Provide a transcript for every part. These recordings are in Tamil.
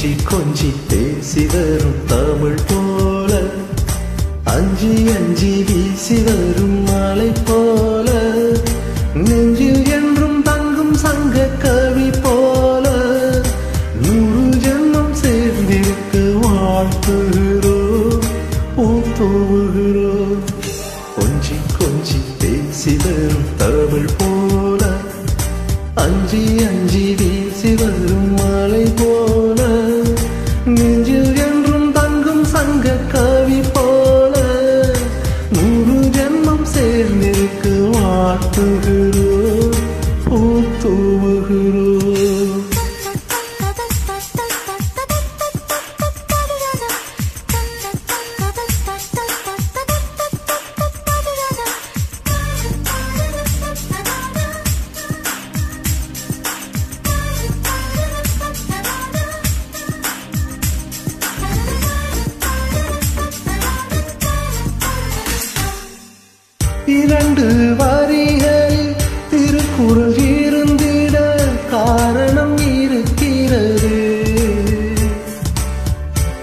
கொஞ்சி கொஞ்சி பேசி வரும் தமிழ் போல அஞ்சி அஞ்சி வீசி வரும் மலை போல நெஞ்சில் என்றும் தங்கும் சங்க கவி போல 100 ஜென்மம் சேர்ந்திருக்க வாழ்த்துகிறோம் பூத்துவுகிறோம் கொஞ்சி கொஞ்சி பேசி வரும் தமிழ் போல அஞ்சி அஞ்சி வீசி வரும் மலை போல நெஞ்சில் என்றும் தங்கும் சங்க கவி போல 100 ஜென்மம் சேர்ந்திருக்க வாழ்த்துகிறோம் பூத்துவுகிறோம் இரண்டு வரிகளில் திருக்குறள் இருந்திட காரணம் இருக்கிறது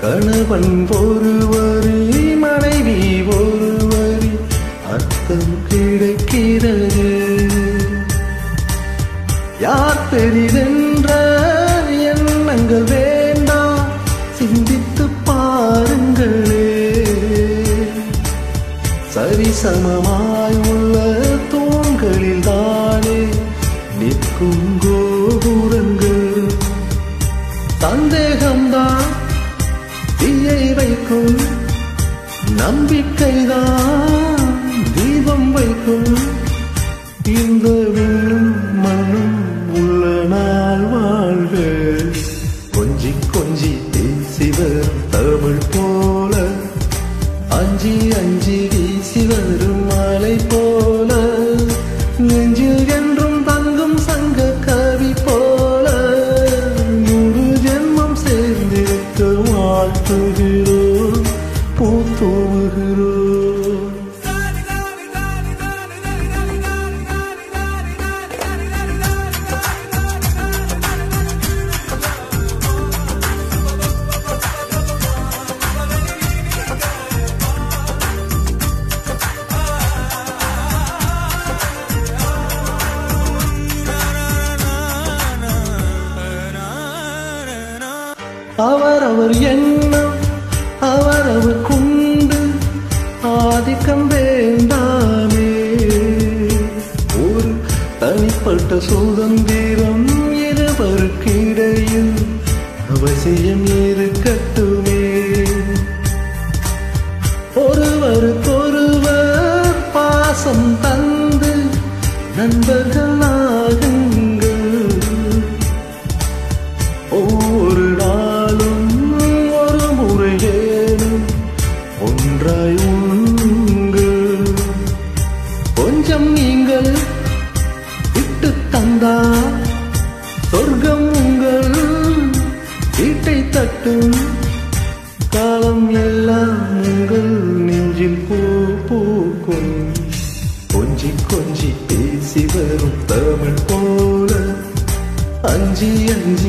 கணவன் ஒரு வரி மனைவி ஒரு வரி அர்த்தம் கிடைக்கிறது யார் பெரிதென்ற எண்ணங்கள் வேண்டாம் சிந்தித்து பாருங்களே சரிசமமாய் உள்ள தூண்களில் தானே நிற்கும் கோபுரங்கள் சந்தேகம்தான் தீயை வைக்கும் நம்பிக்கைதான் தீபம் வைக்கும் இந்த விண்ணும் மண்ணும் உள்ள நாள் வாழ்க கொஞ்சி கொஞ்சி பேசி வரும் தமிழ் போல அஞ்சி அஞ்சி வீசி வரும் மலை போல நெஞ்சில் என்றும் தங்கும் சங்க கவி போல 100 ஜென்மம் சேர்ந்திருக்க வாழ்த்துகிறோம் பூத்துவுகிறோம் அவரவர் எண்ணம் அவரவர் கொண்டு ஆதிக்கம் வேண்டாமே ஒரு தனிப்பட்ட சுதந்திரம் இருவருக்கிடையில் அவசியம் இருக்கட்டுமே ஒருவருக்கொருவர் பாசம் தந்து நண்பர்கள் ஆகுங்கள் ஒவ்வொரு நாளும் ஒரு முறையேனும் ஒன்றாய் உண்கள் கொஞ்சம் நீங்கள் விட்டு தந்தா சொர்க்கம் உங்கள் வீட்டை தட்டும் காலம் எல்லாம் உங்கள் நெஞ்சில் பூ பூக்கும் கொஞ்சி கொஞ்சி பேசி வரும் தமிழ் போல அஞ்சி அஞ்சி